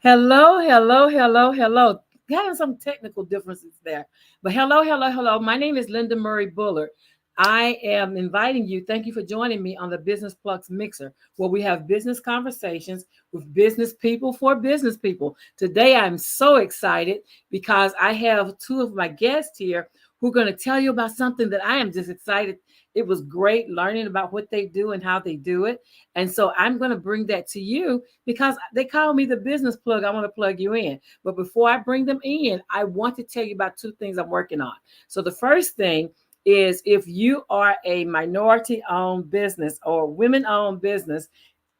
Hello, hello, hello, hello. Having some technical differences there. But hello, hello, hello. My name is Linda Murray Bullard. I am inviting you. Thank you for joining me on the Business Plus Mixer, where we have business conversations with business people for business people. Today, I'm so excited because I have two of my guests here who are going to tell you about something that I am just excited. It was great learning about what they do and how they do it. And so I'm going to bring that to you because they call me the business plug. I want to plug you in. But before I bring them in, I want to tell you about two things I'm working on. So the first thing is if you are a minority owned business or women owned business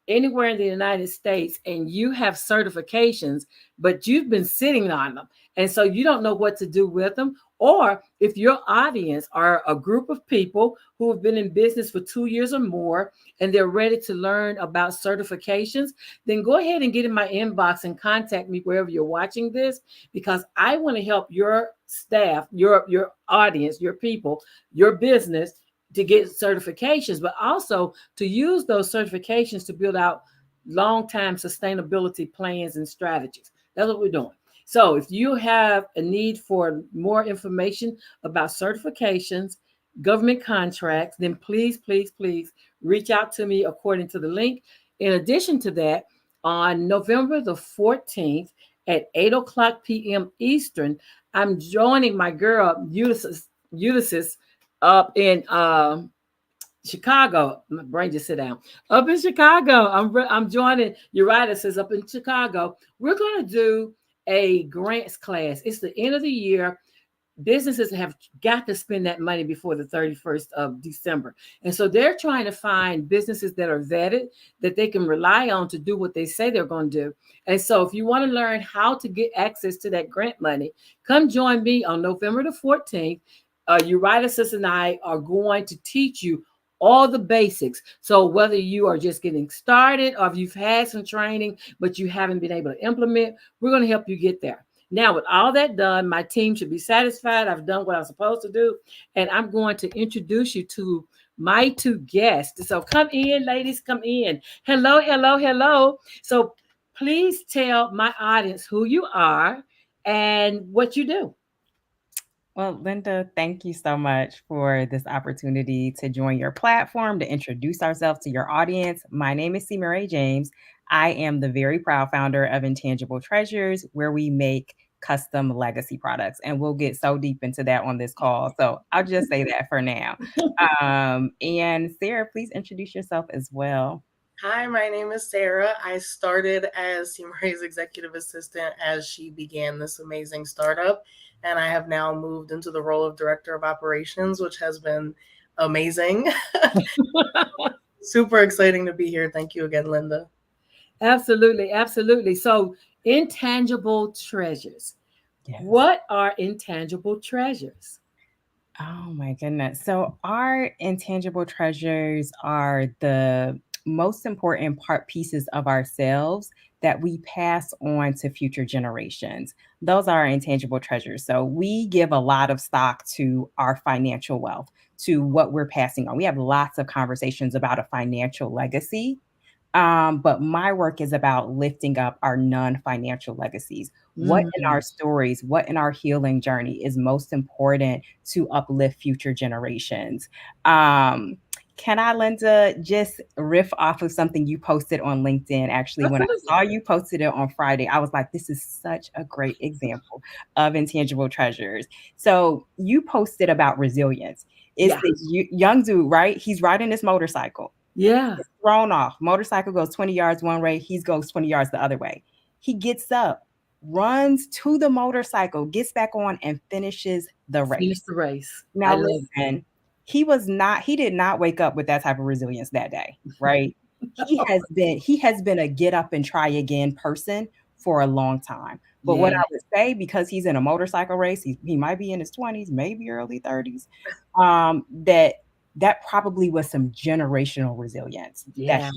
anywhere in the United States and you have certifications, but you've been sitting on them. And so you don't know what to do with them. Or if your audience are a group of people who have been in business for 2 years or more and they're ready to learn about certifications, then go ahead and get in my inbox and contact me wherever you're watching this because I want to help your staff, your audience, your people, your business to get certifications, but also to use those certifications to build out long-term sustainability plans and strategies. That's what we're doing. So if you have a need for more information about certifications, government contracts, then please, please, please reach out to me according to the link. In addition to that, on November the 14th at 8 o'clock p.m. Eastern, I'm joining my girl, Ulysses up in Chicago. My brain just sit down. Up in Chicago, I'm joining Eurydice is up in Chicago. We're going to do a grants class. It's the end of the year. Businesses have got to spend that money before the 31st of December. And so they're trying to find businesses that are vetted, that they can rely on to do what they say they're going to do. And so if you want to learn how to get access to that grant money, come join me on November the 14th. Eurydice and I are going to teach you all the basics. So whether you are just getting started or if you've had some training, but you haven't been able to implement, we're going to help you get there. Now, with all that done, my team should be satisfied. I've done what I'm supposed to do. And I'm going to introduce you to my two guests. So come in, ladies, come in. Hello, hello, hello. So please tell my audience who you are and what you do. Well, Linda, thank you so much for this opportunity to join your platform, to introduce ourselves to your audience. My name is CEMERE James. I am the very proud founder of Intangible Treasures, where we make custom legacy products. And we'll get so deep into that on this call. So I'll just say that for now. And Sarah, please introduce yourself as well. Hi, my name is Sarah. I started as CMRA's executive assistant as she began this amazing startup, and I have now moved into the role of director of operations, which has been amazing. Super exciting to be here. Thank you again, Linda. Absolutely, absolutely. So, intangible treasures. Yes. What are intangible treasures? Oh my goodness. So our intangible treasures are the most important part pieces of ourselves that we pass on to future generations. Those are our intangible treasures. So we give a lot of stock to our financial wealth, to what we're passing on. We have lots of conversations about a financial legacy. But my work is about lifting up our non-financial legacies. What in our Mm. stories, what in our healing journey is most important to uplift future generations? Um, can I, Linda, just riff off of something you posted on LinkedIn? Actually, when I Absolutely. saw you posted it on Friday, I was like, this is such a great example of intangible treasures. So you posted about resilience. It's Yeah. the young dude, right? He's riding this motorcycle, Yeah. thrown off. Motorcycle goes 20 yards one way, he goes 20 yards the other way. He gets up, runs to the motorcycle, gets back on, and finishes the Finish race. the race. I Now, love listen, he did not wake up with that type of resilience that day, right? it. He has been a get up and try again person for a long time. But what Yeah. I would say, because he's in a motorcycle race, he might be in his 20s, maybe early 30s, that probably was some generational resilience that Yeah.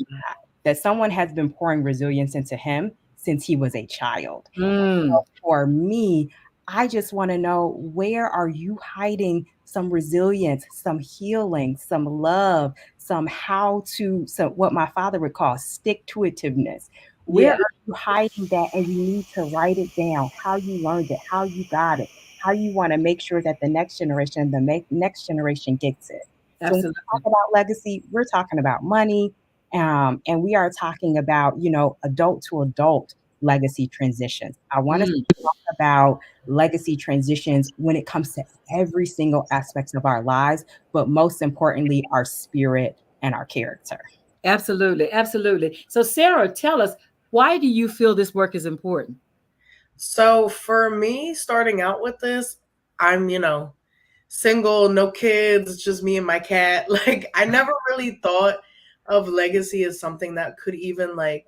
that someone has been pouring resilience into him since he was a child. Mm. For me, I just want to know, where are you hiding some resilience, some healing, some love, some what my father would call stick to itiveness? Where Yeah, are you hiding that? And you need to write it down, how you learned it, how you got it, how you want to make sure that the next generation, next generation gets it. So when we talk absolutely. about legacy, we're talking about money, and we are talking about, adult to adult legacy transitions. I want to Mm, talk about legacy transitions when it comes to every single aspect of our lives, but most importantly, our spirit and our character. absolutely, absolutely. So, Sarah, tell us, why do you feel this work is important? So for me, starting out with this, I'm, single, no kids, just me and my cat. Like I never really thought of legacy as something that could even like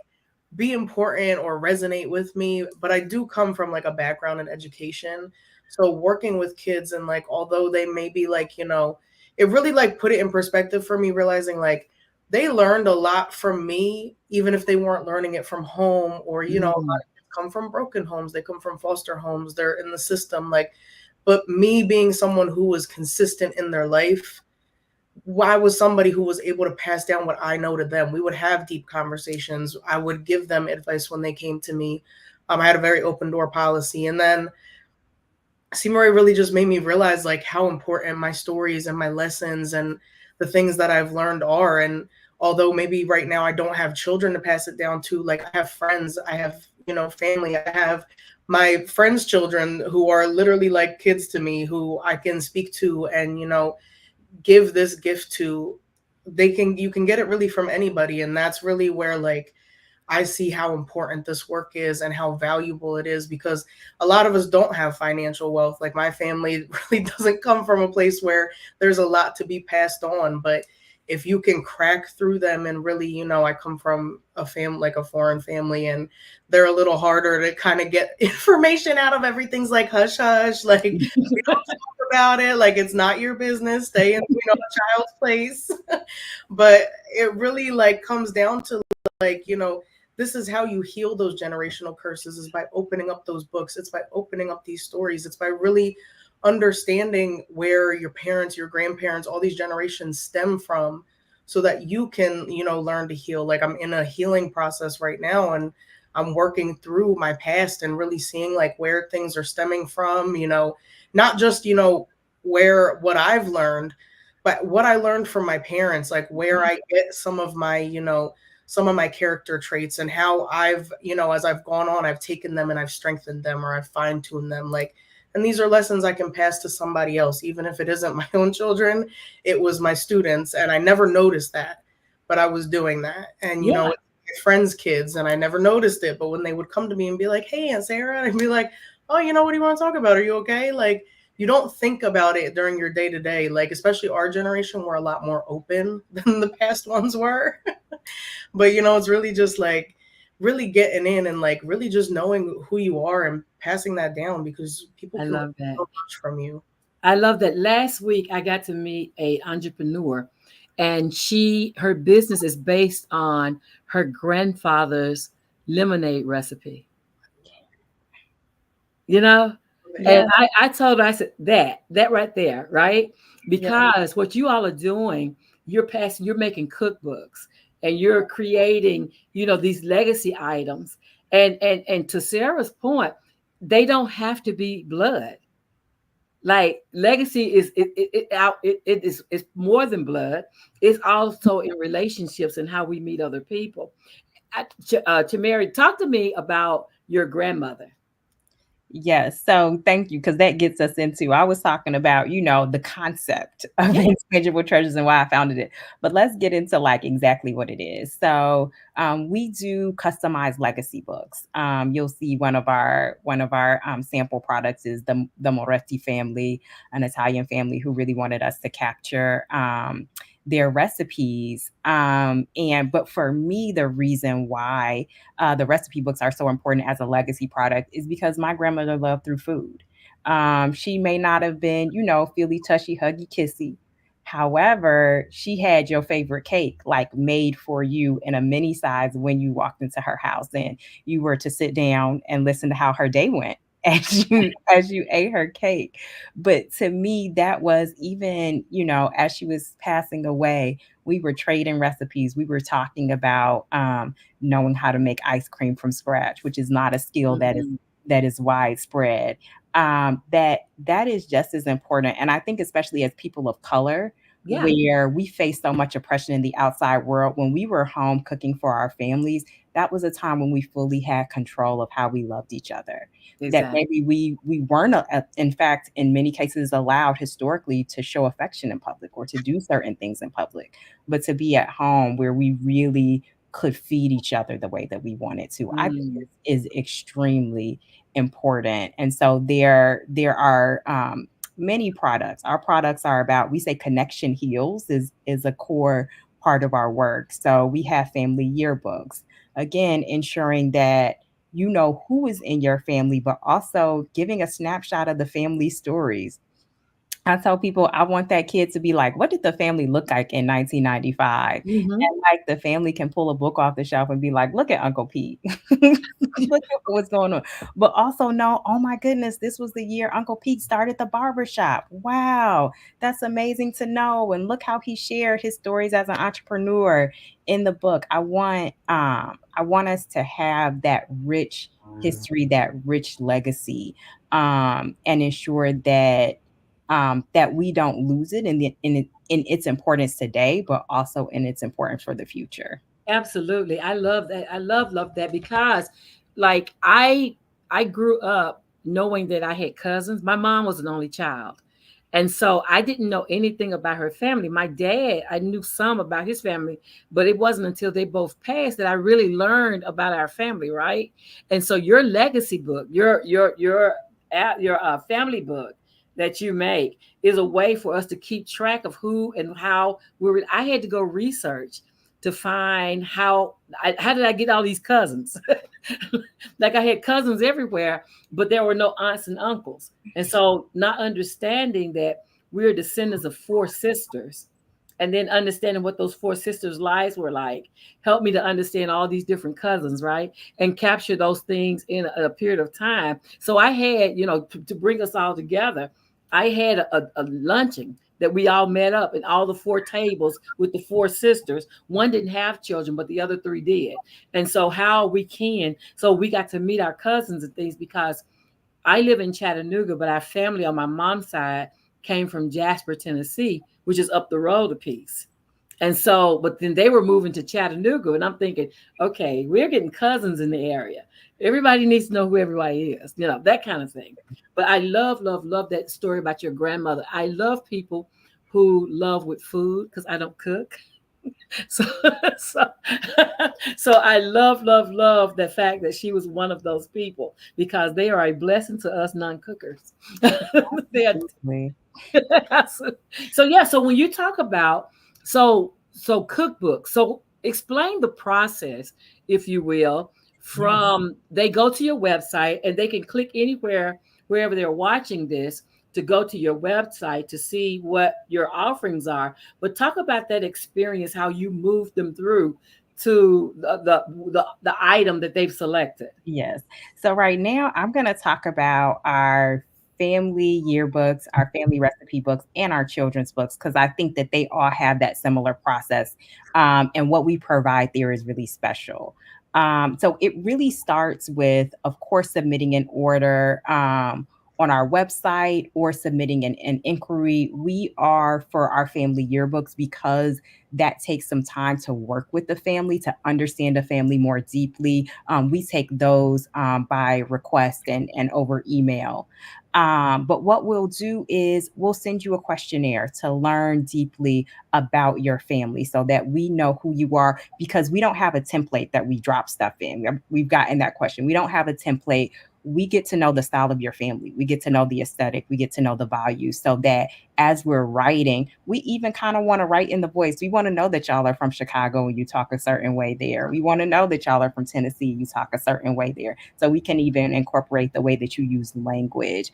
be important or resonate with me, but I do come from like a background in education. So working with kids and like although they may be like, it really like put it in perspective for me realizing like they learned a lot from me even if they weren't learning it from home or a lot Mm, of kids come from broken homes, they come from foster homes, they're in the system like but me being someone who was consistent in their life, I was somebody who was able to pass down what I know to them. We would have deep conversations. I would give them advice when they came to me. I had a very open door policy. And then CMERE really just made me realize like how important my stories and my lessons and the things that I've learned are. And although maybe right now I don't have children to pass it down to, like I have friends, I have, family, I have my friends' children who are literally like kids to me who I can speak to and, give this gift to. You can get it really from anybody. And that's really where like I see how important this work is and how valuable it is because a lot of us don't have financial wealth. Like my family really doesn't come from a place where there's a lot to be passed on. But if you can crack through them and really, I come from a family, like a foreign family, and they're a little harder to kind of get information out of. Everything's like hush hush, like we don't talk about it, like it's not your business. Stay in, a child's place. But it really like comes down to like, this is how you heal those generational curses is by opening up those books. It's by opening up these stories. It's by really understanding where your parents, your grandparents, all these generations stem from so that you can, learn to heal. Like I'm in a healing process right now and I'm working through my past and really seeing like where things are stemming from, not just, where what I've learned, but what I learned from my parents, like where I get some of my character traits and how I've, as I've gone on, I've taken them and I've strengthened them or I've fine tuned them. Like, and these are lessons I can pass to somebody else, even if it isn't my own children, it was my students. And I never noticed that, but I was doing that. And, yeah, friends' kids, and I never noticed it. But when they would come to me and be like, hey, Aunt Sarah, I'd be like, oh, what do you want to talk about? Are you okay? Like, you don't think about it during your day to day. Like, especially our generation, we're a lot more open than the past ones were. But it's really just like really getting in and like really just knowing who you are and passing that down because people I can learn love that. so much from you. I love that. Last week, I got to meet a entrepreneur, and her business is based on her grandfather's lemonade recipe. You know, Yeah. and Yeah. I told her, I said, that right there, right? Yeah. Because what you all are doing, you're making cookbooks and you're creating, these legacy items. And to Sarah's point, they don't have to be blood. Like legacy is it's more than blood. It's also in relationships and how we meet other people. To Mary, talk to me about your grandmother. Yes. So thank you, because that gets us into, I was talking about, the concept of Yeah. intangible treasures and why I founded it. But let's get into like exactly what it is. So we do customized legacy books. You'll see one of our sample products is the Moretti family, an Italian family who really wanted us to capture their recipes. But for me, the reason why the recipe books are so important as a legacy product is because my grandmother loved through food. She may not have been, feely, tushy, huggy, kissy. However, she had your favorite cake like made for you in a mini size when you walked into her house and you were to sit down and listen to how her day went as you ate her cake. But to me, that was even, as she was passing away, we were trading recipes. We were talking about knowing how to make ice cream from scratch, which is not a skill Mhm. that is widespread. That is just as important. And I think especially as people of color, Yeah, where we face so much oppression in the outside world, when we were home cooking for our families, that was a time when we fully had control of how we loved each other. That exactly. maybe we weren't, in fact, in many cases, allowed historically to show affection in public or to do certain things in public, but to be at home where we really could feed each other the way that we wanted to, I think Mm. is extremely important. And so there are many products. Our products are about, we say connection heals is a core part of our work. So we have family yearbooks, again, ensuring that you know who is in your family, but also giving a snapshot of the family stories. I tell people I want that kid to be like, "What did the family look like in 1995?" Mhm. And, like, the family can pull a book off the shelf and be like, "Look at Uncle Pete. Look at what's going on." But also know, "Oh my goodness, this was the year Uncle Pete started the barbershop. Wow, that's amazing to know, and look how he shared his stories as an entrepreneur in the book." I want us to have that rich history, that rich legacy, and ensure that we don't lose it in its importance today, but also in its importance for the future. Absolutely. I love that. I love that because like I grew up knowing that I had cousins. My mom was an only child. And so I didn't know anything about her family. My dad, I knew some about his family, but it wasn't until they both passed that I really learned about our family, right? And so your legacy book, your family book that you make is a way for us to keep track of who and how we were. I had to go research to find how did I get all these cousins? Like I had cousins everywhere, but there were no aunts and uncles. And so not understanding that we're descendants of four sisters and then understanding what those four sisters' lives were like helped me to understand all these different cousins, right? And capture those things in a period of time. So I had, to bring us all together, I had a luncheon that we all met up and all the four tables with the four sisters. One didn't have children, but the other three did. And so how we can, so we got to meet our cousins and things because I live in Chattanooga, but our family on my mom's side came from Jasper, Tennessee, which is up the road a piece. And so, but then they were moving to Chattanooga, and I'm thinking, okay, we're getting cousins in the area. Everybody needs to know who everybody is, that kind of thing. But I love that story about your grandmother. I love people who love with food because I don't cook. So, so, so I love the fact that she was one of those people because they are a blessing to us non-cookers. They are. Absolutely. So yeah, so when you talk about so cookbooks, so explain the process, if you will, Yes. from they go to your website and they can click anywhere wherever they're watching this to go to your website to see what your offerings are. But talk about that experience, how you moved them through to the item that they've selected. Yes. So right now, I'm going to talk about our family yearbooks, our family recipe books, and our children's books because I think that they all have that similar process. And what we provide there is really special. So it really starts with, of course, submitting an order on our website or submitting an inquiry. We are for our family yearbooks because that takes some time to work with the family, to understand the family more deeply. We take those by request and over email. But what we'll do is we'll send you a questionnaire to learn deeply about your family so that we know who you are because we don't have a template that we drop stuff in. We've gotten that question. We don't have a template. We get to know the style of your family. We get to know the aesthetic. We get to know the values so that as we're writing, we even kind of want to write in the voice. We want to know that y'all are from Chicago and you talk a certain way there. We want to know that y'all are from Tennessee, you talk a certain way there. So we can even incorporate the way that you use language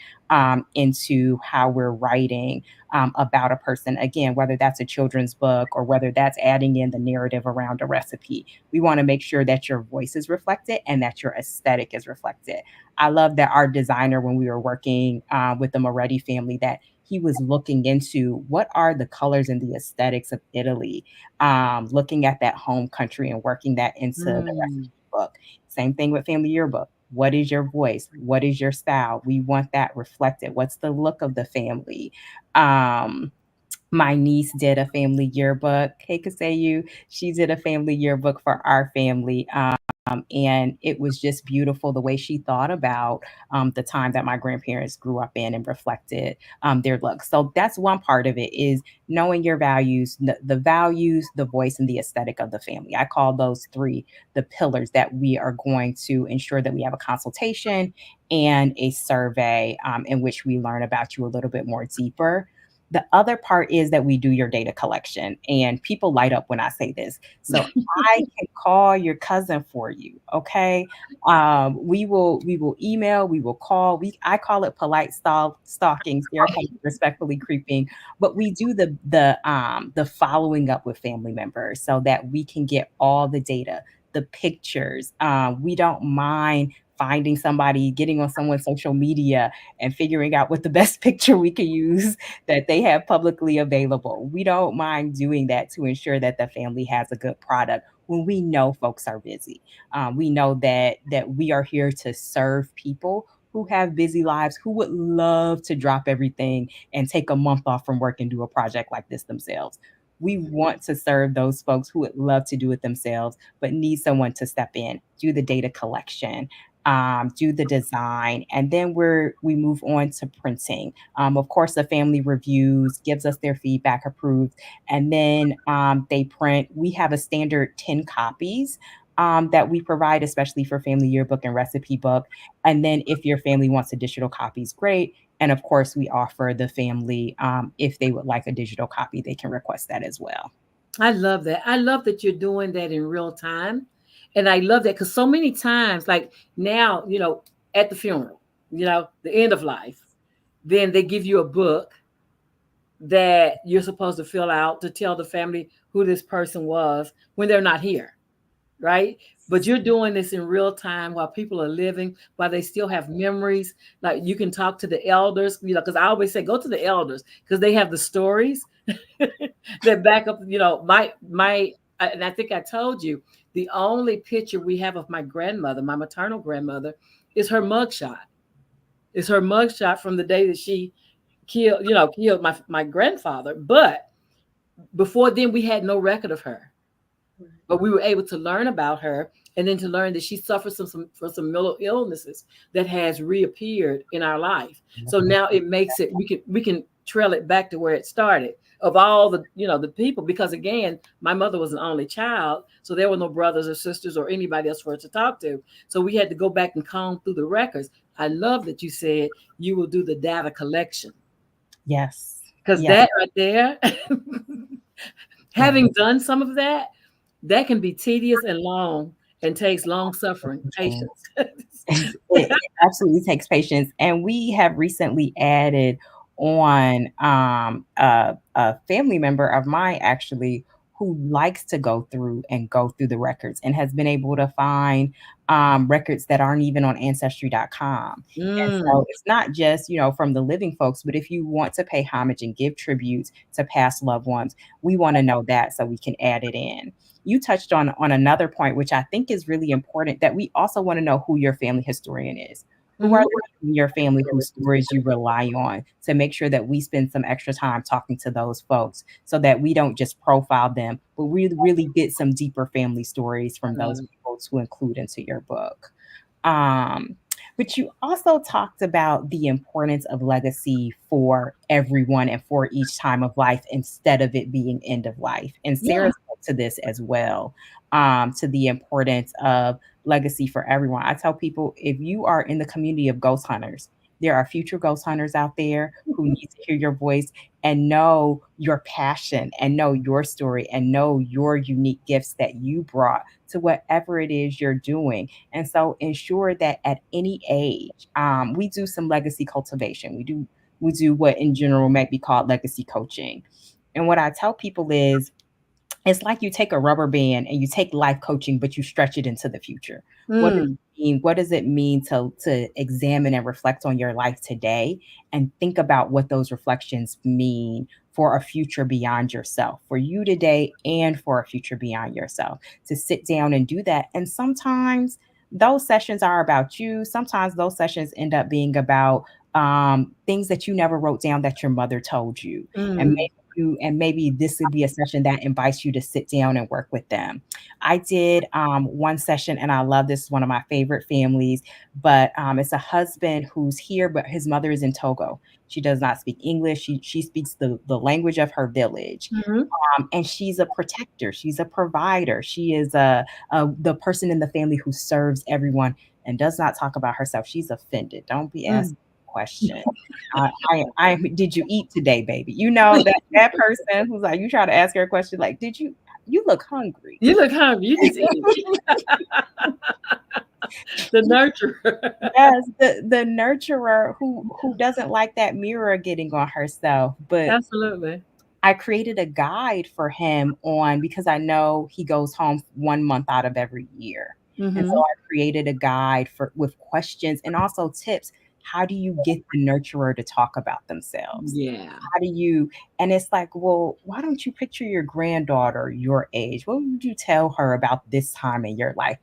into how we're writing about a person. Again, whether that's a children's book or whether that's adding in the narrative around a recipe, we want to make sure that your voice is reflected and that your aesthetic is reflected. I love that our designer, when we were working with the Moretti family, that he was looking into what are the colors and the aesthetics of Italy, looking at that home country and working that into the Mm. recipe book. Same thing with family yearbook. What is your voice? What is your style? We want that reflected. What's the look of the family? Um, my niece did a family yearbook. Hey, Kasayu, she did a family yearbook for our family. And it was just beautiful the way she thought about the time that my grandparents grew up in and reflected their look. So that's one part of it, is knowing your values, the values, the voice, and the aesthetic of the family. I call those three the pillars that we are going to ensure that we have a consultation and a survey in which we learn about you a little bit more deeper. The other part is that we do your data collection, and people light up when I say this. So I can call your cousin for you. Okay. We will email, we will call. I call it polite stalking, Sarah calls it respectfully creeping, but we do the following up with family members so that we can get all the data, the pictures. We don't mind finding somebody, getting on someone's social media and figuring out what the best picture we can use that they have publicly available. We don't mind doing that to ensure that the family has a good product when we know folks are busy. We know that we are here to serve people who have busy lives, who would love to drop everything and take a month off from work and do a project like this themselves. We want to serve those folks who would love to do it themselves, but need someone to step in, do the data collection, do the design, and then we move on to printing. Of course, the family reviews, gives us their feedback, approved, and then they print. We have a standard 10 copies that we provide, especially for family yearbook and recipe book. And then if your family wants additional copies, great. And of course, we offer the family, if they would like a digital copy, they can request that as well. I love that. I love that you're doing that in real time. And I love that because so many times, like now, at the funeral, the end of life, then they give you a book that you're supposed to fill out to tell the family who this person was when they're not here, right? But you're doing this in real time while people are living, while they still have memories. Like you can talk to the elders, because I always say go to the elders because they have the stories that back up, and I think I told you the only picture we have of my grandmother, my maternal grandmother, is her mugshot. It's her mugshot from the day that she killed my grandfather. But before then, we had no record of her, but we were able to learn about her, and then to learn that she suffers from some mental illnesses that has reappeared in our life. So now it makes it we can trail it back to where it started, of all the people, because again, my mother was an only child, so there were no brothers or sisters or anybody else for her to talk to. So we had to go back and comb through the records. I love that you said you will do the data collection, Yes. because Yes. that right there, Yes. having done some of that, that can be tedious and long and takes long suffering, patience. It absolutely takes patience. And we have recently added on a family member of mine, actually, who likes to go through the records and has been able to find records that aren't even on ancestry.com. And Mm. so it's not just, from the living folks, but if you want to pay homage and give tributes to past loved ones, we want to know that so we can add it in. You touched on another point, which I think is really important, that we also want to know who your family historian is. Who are Mhm. the people in your family whose stories you rely on, to make sure that we spend some extra time talking to those folks so that we don't just profile them, but we really get some deeper family stories from those people to include into your book. Um, but you also talked about the importance of legacy for everyone and for each time of life instead of it being end of life. And Yeah. Sarah spoke to this as well, to the importance of legacy for everyone. I tell people, if you are in the community of ghost hunters, there are future ghost hunters out there who need to hear your voice and know your passion and know your story and know your unique gifts that you brought to whatever it is you're doing. And so ensure that at any age, we do some legacy cultivation. We do what in general might be called legacy coaching. And what I tell people is it's like you take a rubber band and you take life coaching, but you stretch it into the future. What does Mm. it mean? What does it mean to examine and reflect on your life today and think about what those reflections mean for a future beyond yourself, for you today and for a future beyond yourself, to sit down and do that. And sometimes those sessions are about you. Sometimes those sessions end up being about things that you never wrote down that your mother told you. And Mm. maybe this would be a session that invites you to sit down and work with them. I did one session, and I love this, one of my favorite families, but it's a husband who's here, but his mother is in Togo. She does not speak English. She speaks the language of her village. Mhm. And she's a protector. She's a provider. She is the person in the family who serves everyone and does not talk about herself. She's offended. Don't be Mm. asking question. Did you eat today, baby? You know that person who's like, you try to ask her a question like, you look hungry. You look hungry. You just eat. The nurturer. Yes, the nurturer who doesn't like that mirror getting on herself. But Absolutely. I created a guide for him on because I know he goes home 1 month out of every year. And so Hmm. I created a guide with questions and also tips. How do you get the nurturer to talk about themselves? Yeah. How do you, and it's like, well, why don't you picture your granddaughter your age? What would you tell her about this time in your life?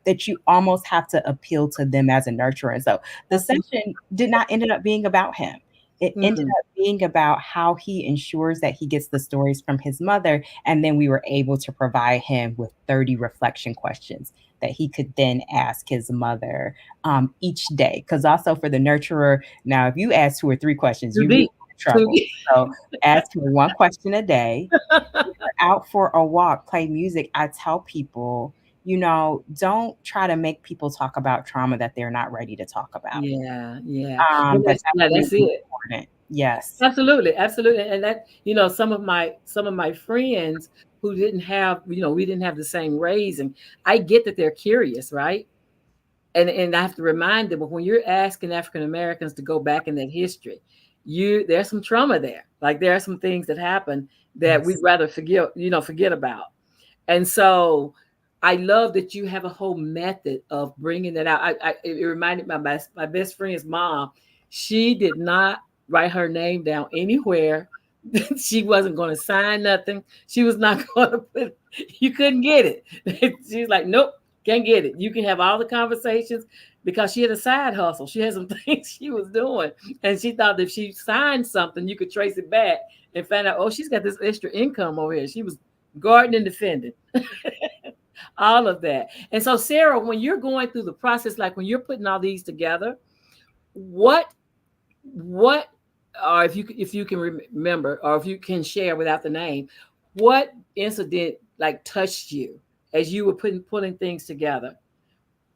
That you almost have to appeal to them as a nurturer. And so the Absolutely. session did not ended up being about him. It ended Mm. up being about how he ensures that he gets the stories from his mother. And then we were able to provide him with 30 reflection questions that he could then ask his mother each day. Because also for the nurturer, now if you ask 2 or 3 questions, Too you really deep. in Too trouble. deep. So ask her one question a day. Out for a walk, play music. I tell people, don't try to make people talk about trauma that they're not ready to talk about. Yeah. Yeah. Well, But that's that's really it. important. Yes. Absolutely, absolutely, and that some of my friends who didn't have we didn't have the same raising. I get that they're curious, right? And I have to remind them, but when you're asking African Americans to go back in that history, there's some trauma there. Like there are some things that happen that we'd Yes. rather forget about. And so I love that you have a whole method of bringing that out. It reminded my best friend's mom. She did not write her name down anywhere. She wasn't going to sign nothing. She was not going to put. You couldn't get it. She's like, nope, can't get it. You can have all the conversations because she had a side hustle. She had some things she was doing, and she thought if she signed something, you could trace it back and find out. Oh, she's got this extra income over here. She was guarding and defending. All of that. And so, Sarah, when you're going through the process, like when you're putting all these together, what or if you can remember, or if you can share without the name, what incident like touched you as you were putting things together?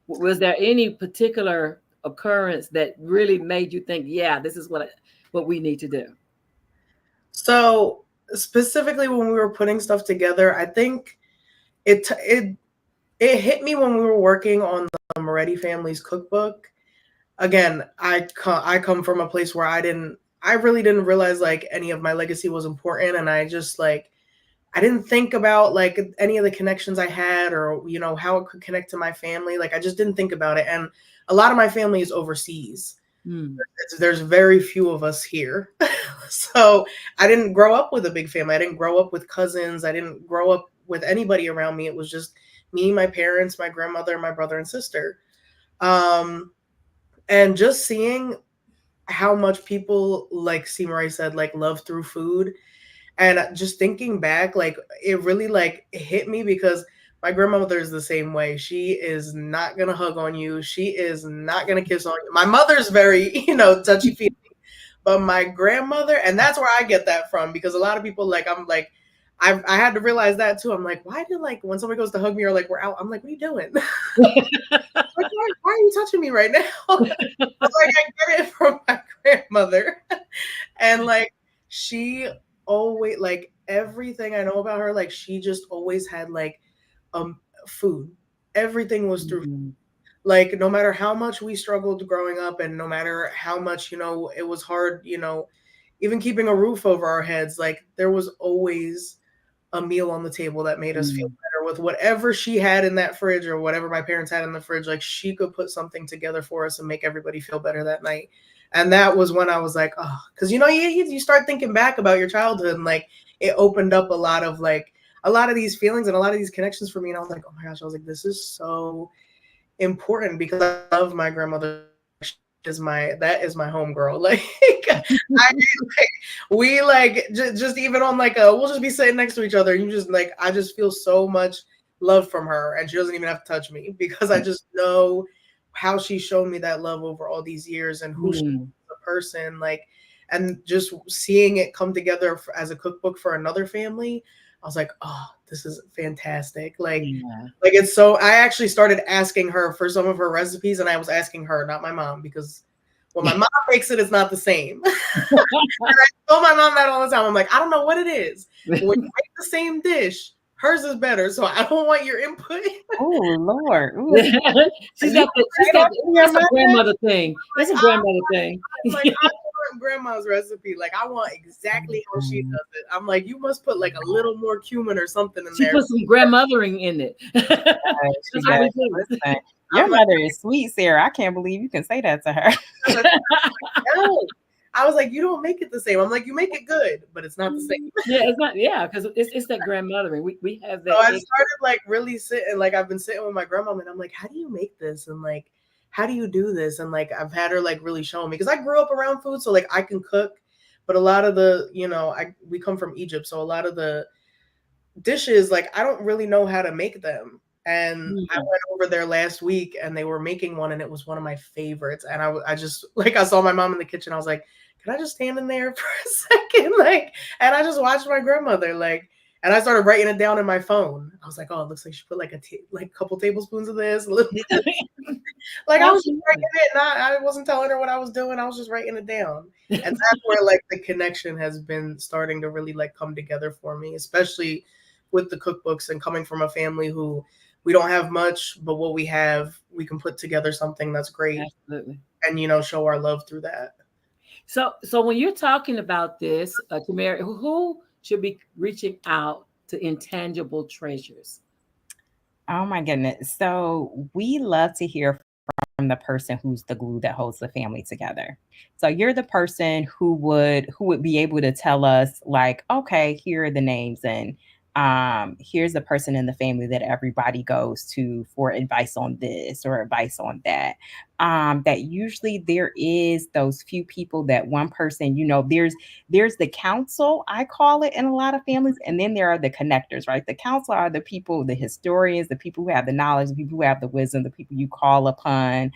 Was there any particular occurrence that really made you think, yeah, this is what we need to do? So specifically when we were putting stuff together, I think it hit me when we were working on the Moretti family's cookbook. Again, I come from a place where I really didn't realize like any of my legacy was important, and I just like I didn't think about like any of the connections I had, or how it could connect to my family. Like I just didn't think about it, and a lot of my family is overseas. Mm. There's very few of us here. So I didn't grow up with a big family. I didn't grow up with cousins. I didn't grow up with anybody around me. It was just me, my parents, my grandmother, my brother and sister. Um, and just seeing how much people, like CEMERE said, like love through food. And just thinking back, like it really like hit me because my grandmother is the same way. She is not gonna hug on you. She is not gonna kiss on you. My mother's very, touchy feely, but my grandmother, and that's where I get that from because a lot of people I'm like, I had to realize that too. I'm like, why do like when somebody goes to hug me or like we're out, I'm like, what are you doing? like, why are you touching me right now? I was like, I get it from my grandmother. And like she always like everything I know about her, like she just always had like food. Everything was through Mhm. like no matter how much we struggled growing up and no matter how much, it was hard, even keeping a roof over our heads, like there was always a meal on the table that made us feel Mm. better with whatever she had in that fridge or whatever my parents had in the fridge. Like she could put something together for us and make everybody feel better that night. And that was when I was like, oh, because you start thinking back about your childhood and like it opened up a lot of these feelings and a lot of these connections for me. And I was like, oh my gosh, I was like, this is so important because I love my grandmother. That is my homegirl. Like we like just even on like we'll just be sitting next to each other. You just like I just feel so much love from her, and she doesn't even have to touch me because I just know how she showed me that love over all these years and who she is Mm. as a person. Like, and just seeing it come together as a cookbook for another family, I was like, oh, this is fantastic. Yeah. Like it's so I actually started asking her for some of her recipes and I was asking her, not my mom, because when my mom makes it, it's not the same. And I told my mom that all the time. I'm like, I don't know what it is. But when you make the same dish, hers is better. So I don't want your input. Oh Lord. Ooh, she's you got the she's Right got on the, your it's a mind. grandmother thing. It's Like, a grandmother thing. I want grandma's recipe. Like I want exactly how she does it. I'm like, you must put like a little more cumin or something in She there. put some grandmothering in it. she That's what does. we do. Listen, your I'm like, mother is sweet, Sarah. I can't believe you can say that to her. no. I was like, you don't make it the same. I'm like, you make it good, but it's not the same. Yeah, it's not. Yeah, because it's that grandmothering. We have So that. I started like really sitting, like I've been sitting with my grandma and I'm like, how do you make this? And like, how do you do this? And like, I've had her like really show me because I grew up around food. So like I can cook, but a lot of the, we come from Egypt. So a lot of the dishes, like I don't really know how to make them. And I Mm. went over there last week and they were making one and it was one of my favorites. And I just like I saw my mom in the kitchen. I was like, can I just stand in there for a second? Like, and I just watched my grandmother like, and I started writing it down in my phone. I was like, oh, it looks like she put like like a couple tablespoons of this. Like I was just writing Absolutely. it. And I wasn't telling her what I was doing. I was just writing it down. And that's where like the connection has been starting to really like come together for me, especially with the cookbooks and coming from a family who we don't have much, but what we have, we can put together something that's great Absolutely. and show our love through that. So when you're talking about this, Tamara, who should be reaching out to Intangible Treasures? Oh my goodness. So we love to hear from the person who's the glue that holds the family together. So you're the person who would be able to tell us like, okay, here are the names and here's the person in the family that everybody goes to for advice on this or advice on that. That usually there is those few people that one person, there's the council, I call it in a lot of families, and then there are the connectors, right? The council are the people, the historians, the people who have the knowledge, the people who have the wisdom, the people you call upon.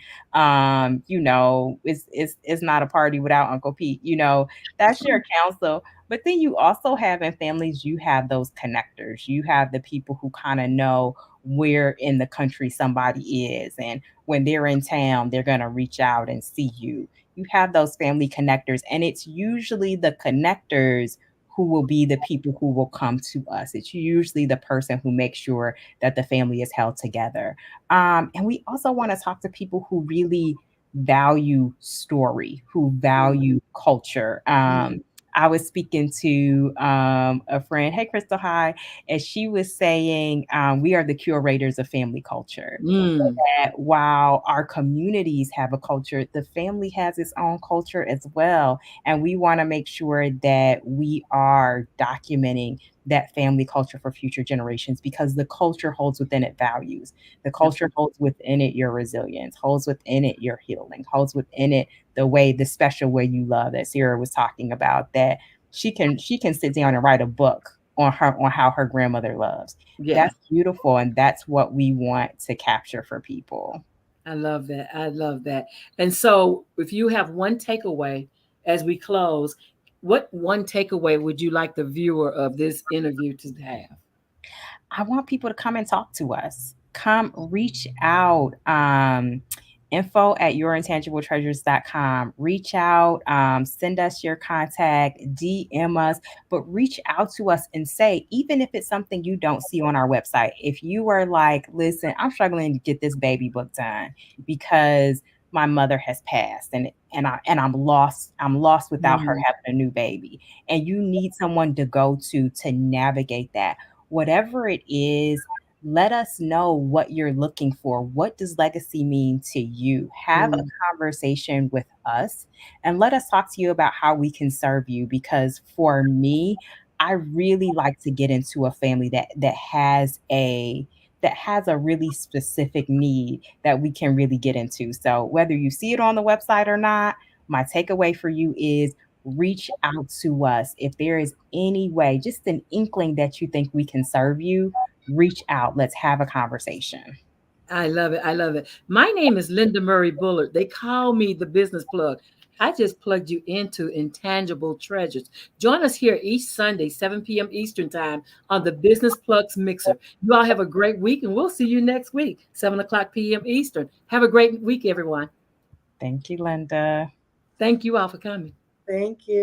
It's not a party without Uncle Pete, that's your council. But then you also have in families, you have those connectors. You have the people who kind of know where in the country somebody is. And when they're in town, they're going to reach out and see you. You have those family connectors. And it's usually the connectors who will be the people who will come to us. It's usually the person who makes sure that the family is held together. And we also want to talk to people who really value story, who value culture. Mm. I was speaking to a friend, hey, Crystal, hi, and she was saying we are the curators of family culture. Mm. That while our communities have a culture, the family has its own culture as well. And we want to make sure that we are documenting that family culture for future generations because the culture holds within it values. The culture holds within it your resilience, holds within it your healing, holds within it the special way you love that Sarah was talking about, that she can sit down and write a book on how her grandmother loves. Yeah. That's beautiful, and that's what we want to capture for people. I love that. I love that. And so, if you have one takeaway as we close, what one takeaway would you like the viewer of this interview to have? I want people to come and talk to us. come reach out. Info at yourintangibletreasures.com. Reach out, send us your contact, DM us, but reach out to us and say, even if it's something you don't see on our website, if you are like, listen, I'm struggling to get this baby book done because my mother has passed I'm lost without her Mm, having a new baby, and you need someone to go to navigate that. Whatever it is, let us know what you're looking for. What does legacy mean to you? Have a mm, conversation with us and let us talk to you about how we can serve you. Because for me, I really like to get into a family that has a really specific need that we can really get into. So whether you see it on the website or not, my takeaway for you is reach out to us. If there is any way, just an inkling that you think we can serve you, reach out. Let's have a conversation. I love it. I love it. My name is Linda Murray Bullard. They call me the business plug. I just plugged you into Intangible Treasures. Join us here each Sunday, 7 p.m. Eastern Time on the Business Plugs Mixer. You all have a great week, and we'll see you next week, 7 o'clock p.m. Eastern. Have a great week, everyone. Thank you, Linda. Thank you all for coming. Thank you.